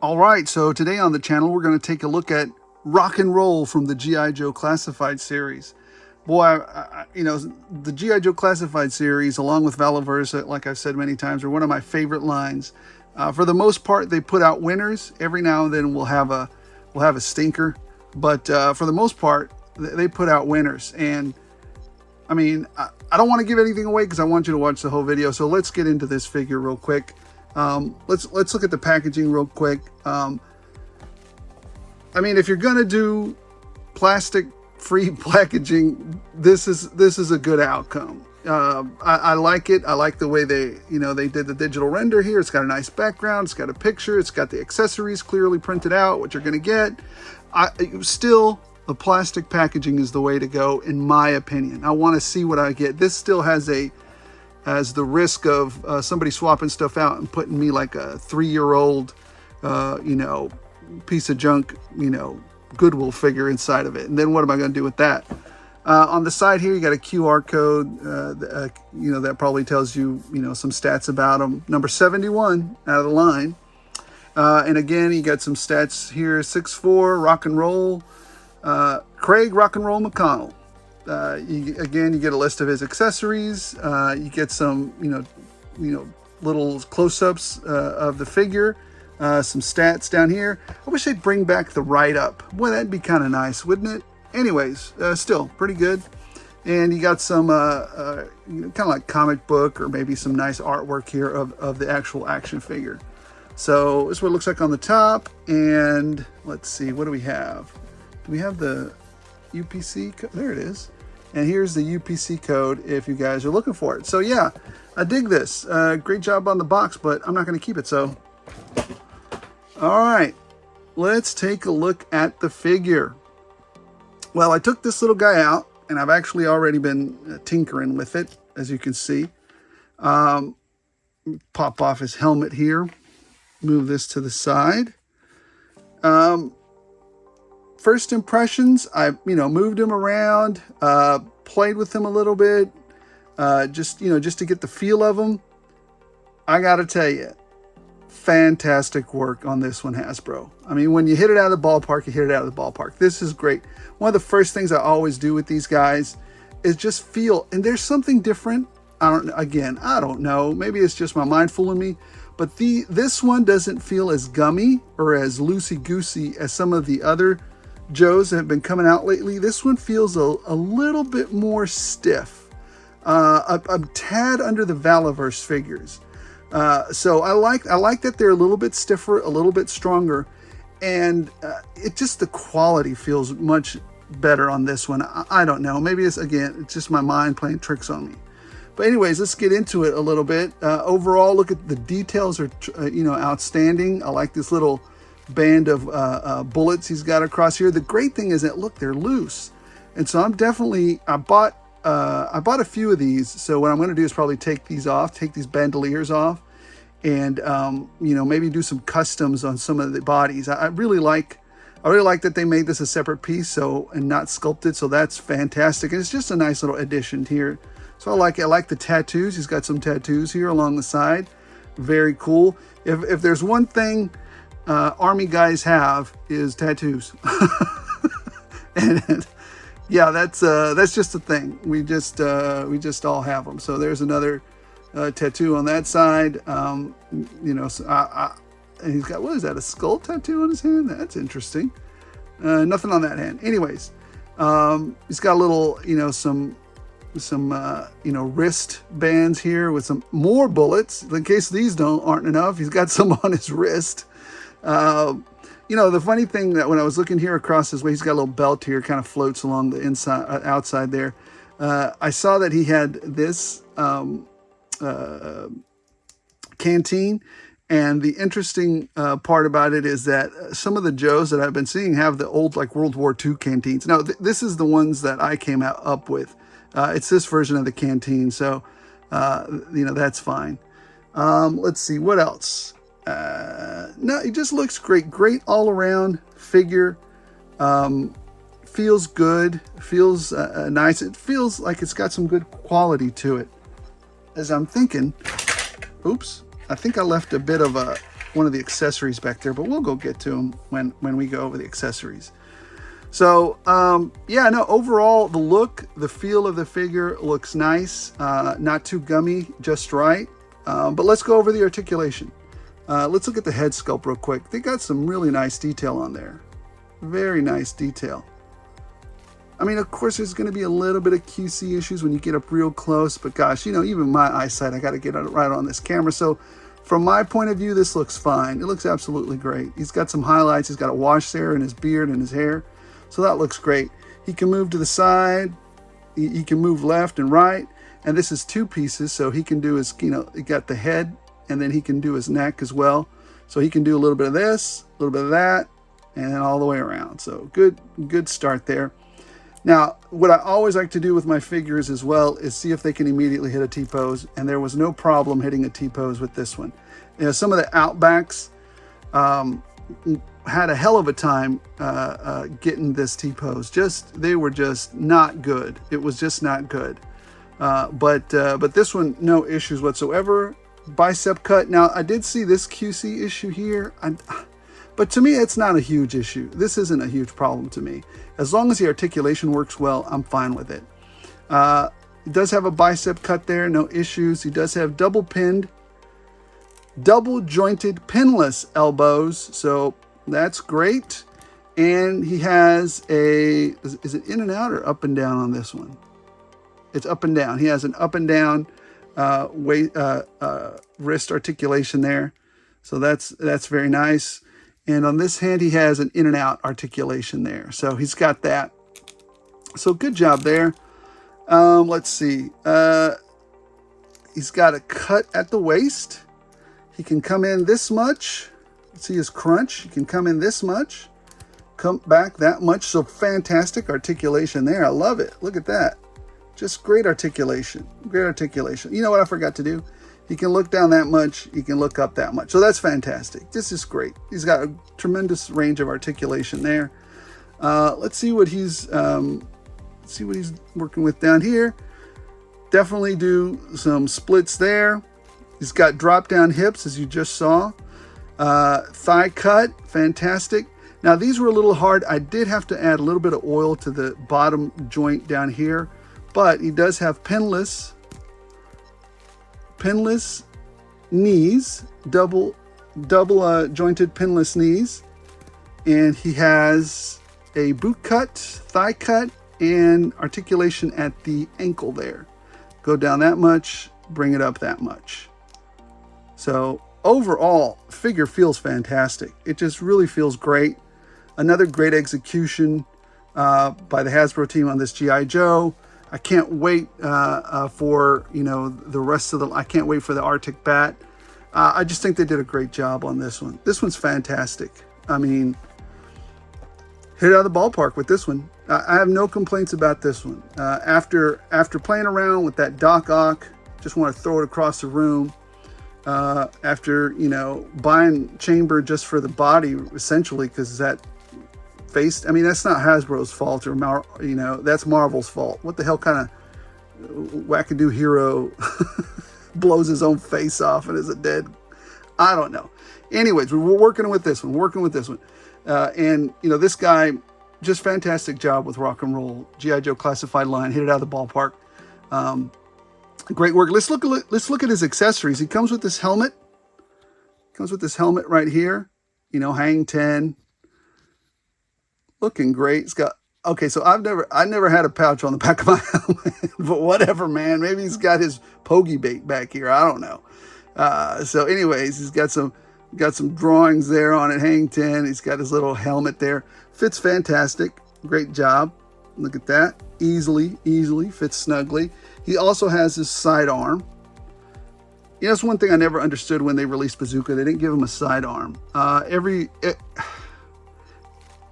All right, so today on the channel, we're going to take a look at Rock and Roll from the G.I. Joe Classified series. Boy, the G.I. Joe Classified series, along with Valaversa, like I've said many times, are one of my favorite lines. For the most part, they put out winners. Every now and then we'll have a stinker, but for the most part, they put out winners. And I mean, I don't want to give anything away because I want you to watch the whole video. So let's get into this figure real quick. Let's look at the packaging real quick. I mean, if you're gonna do plastic-free packaging, this is a good outcome. I like it. I like the way they did the digital render here. It's got a nice background. It's got a picture. It's got the accessories clearly printed out, what you're gonna get. Still, the plastic packaging is the way to go, in my opinion. I want to see what I get. This still has the risk of somebody swapping stuff out and putting me like a 3-year-old, piece of junk, Goodwill figure inside of it. And then what am I going to do with that? On the side here, you got a QR code, that probably tells you, some stats about them. Number 71 out of the line. And again, you got some stats here: 6'4", rock and roll. Craig Rock and Roll McConnell. You get a list of his accessories. You get some, little close-ups of the figure. Some stats down here. I wish they'd bring back the write-up. Boy, that'd be kind of nice, wouldn't it? Anyways, still pretty good. And you got some kind of like comic book or maybe some nice artwork here of the actual action figure. So this is what it looks like on the top. And let's see, what do we have? Do we have the UPC code? There it is. And here's the UPC code if you guys are looking for it. So yeah, I dig this. Great job on the box, but I'm not going to keep it. So, all right, let's take a look at the figure. Well, I took this little guy out, and I've actually already been tinkering with it, as you can see. Pop off his helmet here. Move this to the side. First impressions, I moved him around, played with him a little bit, just to get the feel of him. I gotta tell you, fantastic work on this one, Hasbro. I mean, when you hit it out of the ballpark, you hit it out of the ballpark. This is great. One of the first things I always do with these guys is just feel, and there's something different. I don't know. Maybe it's just my mind fooling me, but this one doesn't feel as gummy or as loosey-goosey as some of the other Joes that have been coming out lately. This one feels a little bit more stiff, a tad under the Valaverse figures. So I like that they're a little bit stiffer, a little bit stronger, and the quality feels much better on this one. I don't know. Maybe it's just my mind playing tricks on me. But anyways, let's get into it a little bit. Overall, look at the details are outstanding. I like this little band of bullets he's got across here. The great thing is that, look, they're loose, and so I bought a few of these. So what I'm going to do is probably take these bandoliers off, and maybe do some customs on some of the bodies. I really like that they made this a separate piece, and not sculpted. So that's fantastic, and it's just a nice little addition here. So I like the tattoos. He's got some tattoos here along the side. Very cool. If there's one thing Army guys have, is tattoos. And yeah, that's just a thing. We just all have them. So there's another tattoo on that side. So and he's got, what is that, a skull tattoo on his hand? That's interesting. Nothing on that hand. Anyways, he's got a little, some wrist bands here with some more bullets in case these aren't enough. He's got some on his wrist. The funny thing that when I was looking here across his way, he's got a little belt here, kind of floats along the outside there. I saw that he had this canteen, and the interesting part about it is that some of the Joes that I've been seeing have the old World War II canteens. Now, this is the ones that I came up with. It's this version of the canteen, so that's fine. Let's see what else. No, it just looks great. Great all around figure. Feels good. Feels nice. It feels like it's got some good quality to it. As I'm thinking, oops, I think I left a bit of one of the accessories back there, but we'll go get to them when we go over the accessories. So, yeah, no, overall, the look, the feel of the figure looks nice. Not too gummy, just right. But let's go over the articulation. Let's look at the head sculpt real quick. They got some really nice detail on there. Very nice detail. I mean, of course, there's going to be a little bit of QC issues when you get up real close, but gosh, you know, even my eyesight, I got to get it right on this camera. So from my point of view, this looks fine. It looks absolutely great. He's got some highlights. He's got a wash there in his beard and his hair. So that looks great. He can move to the side. He can move left and right. And this is two pieces. So he can do his, you know, he got the head and then he can do his neck as well. So he can do a little bit of this, a little bit of that, and then all the way around. So good start there. Now, what I always like to do with my figures as well is see if they can immediately hit a T-pose, and there was no problem hitting a T-pose with this one. You know, some of the Outbacks had a hell of a time getting this T-pose. They were just not good. It was just not good. But this one, no issues whatsoever. Bicep cut. Now, I did see this QC issue here. But to me, it's not a huge issue. This isn't a huge problem to me. As long as the articulation works well, I'm fine with it. He does have a bicep cut there, no issues. He does have double jointed pinless elbows, so that's great. And he has is it in and out or up and down on this one? It's up and down. He has an up and down wrist articulation there. So that's very nice. And on this hand, he has an in and out articulation there. So he's got that. So good job there. Let's see. He's got a cut at the waist. He can come in this much. See his crunch. He can come in this much. Come back that much. So fantastic articulation there. I love it. Look at that. Just great articulation. Great articulation. You know what I forgot to do? He can look down that much. He can look up that much. So that's fantastic. This is great. He's got a tremendous range of articulation there. Let's see what he's working with down here. Definitely do some splits there. He's got drop down hips, as you just saw. Thigh cut, fantastic. Now these were a little hard. I did have to add a little bit of oil to the bottom joint down here, but he does have pinless knees, double jointed pinless knees, and he has a boot cut, thigh cut, and articulation at the ankle there. Go down that much, bring it up that much. So overall, figure feels fantastic. It just really feels great. Another great execution by the Hasbro team on this G.I. Joe. I can't wait for, you know, the rest of I can't wait for the Arctic Bat. I just think they did a great job on this one. This one's fantastic. I mean, hit it out of the ballpark with this one. I have no complaints about this one. After playing around with that Doc Ock, just want to throw it across the room. After, you know, buying Chamber just for the body, essentially, because that face, I mean, that's not Hasbro's fault, or you know, that's Marvel's fault. What the hell kind of wackadoo hero blows his own face off and is a dead? I don't know. Anyways, we're working with this one. And you know, this guy, just fantastic job with Rock and Roll G.I. Joe classified line. Hit it out of the ballpark. Great work. Let's look at his accessories. He comes with this helmet. Right here. You know, Hang 10. Looking great. It's got, okay, so I never had a pouch on the back of my helmet, but whatever, man. Maybe he's got his pokey bait back here. I don't know. So anyways, he's got some drawings there on it. Hang 10. He's got his little helmet there. Fits fantastic. Great job. Look at that. Easily fits snugly. He also has his sidearm. You know, that's one thing I never understood when they released Bazooka. They didn't give him a sidearm.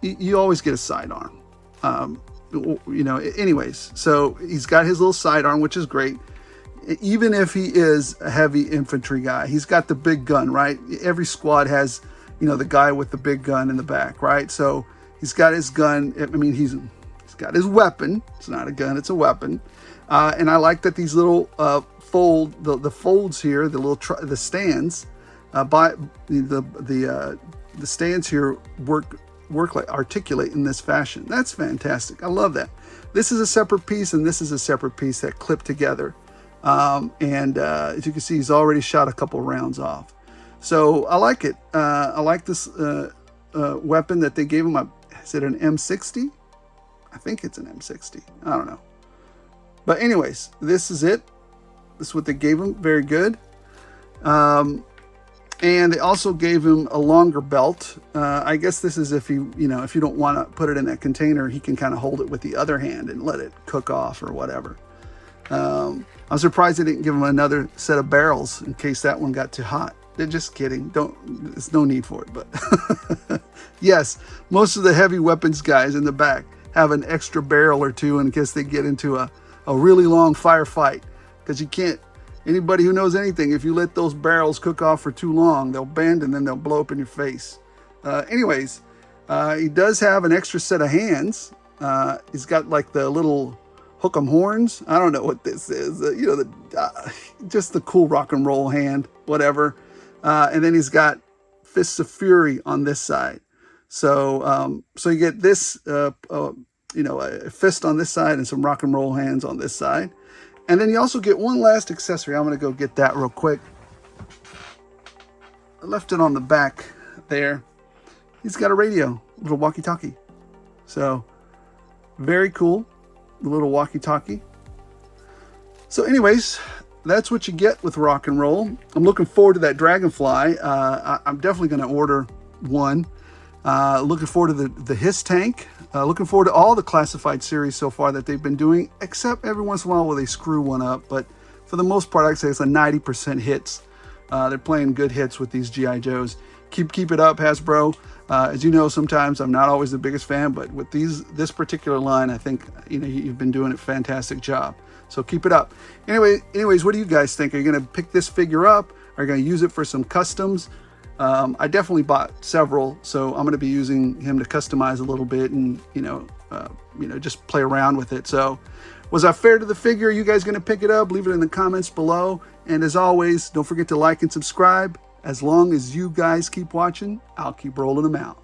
You always get a sidearm. You know, anyways, so he's got his little sidearm, which is great. Even if he is a heavy infantry guy, he's got the big gun, right? Every squad has, you know, the guy with the big gun in the back, right? So he's got his gun. I mean, he's got his weapon. It's not a gun, it's a weapon. And I like that these little the folds here, the stands, By the stands here work like articulate in this fashion. That's fantastic. I love that. This is a separate piece, and this is a separate piece that clip together. As you can see, he's already shot a couple rounds off. So I like it. I like this weapon that they gave him. Is it an M60? I think it's an M60. I don't know. But anyways, this is it. This is what they gave him. Very good. And they also gave him a longer belt. I guess this is if you don't want to put it in that container, he can kind of hold it with the other hand and let it cook off or whatever. I'm surprised they didn't give him another set of barrels in case that one got too hot. They're just kidding. There's no need for it. But yes, most of the heavy weapons guys in the back have an extra barrel or two in case they get into a really long firefight. Because you can't, anybody who knows anything, if you let those barrels cook off for too long, they'll bend and then they'll blow up in your face. Anyways, he does have an extra set of hands. He's got like the little hook'em horns. I don't know what this is. Just the cool rock and roll hand, whatever. And then he's got Fists of Fury on this side. So you get this, a fist on this side and some rock and roll hands on this side. And then you also get one last accessory. I'm going to go get that real quick. I left it on the back there. He's got a radio, a little walkie-talkie. So very cool, the little walkie-talkie. So anyways, that's what you get with rock and roll. I'm looking forward to that Dragonfly. I'm definitely going to order one. Looking forward to the Hiss tank. Looking forward to all the classified series so far that they've been doing, except every once in a while where they screw one up. But for the most part, I'd say it's a 90% hits. They're playing good hits with these G.I. Joes. Keep it up, Hasbro. As you know, sometimes I'm not always the biggest fan, but with this particular line, I think you've been doing a fantastic job. So keep it up. Anyways, what do you guys think? Are you going to pick this figure up? Are you going to use it for some customs? I definitely bought several, so I'm going to be using him to customize a little bit and just play around with it. So was I fair to the figure? Are you guys going to pick it up? Leave it in the comments below. And as always, don't forget to like and subscribe. As long as you guys keep watching, I'll keep rolling them out.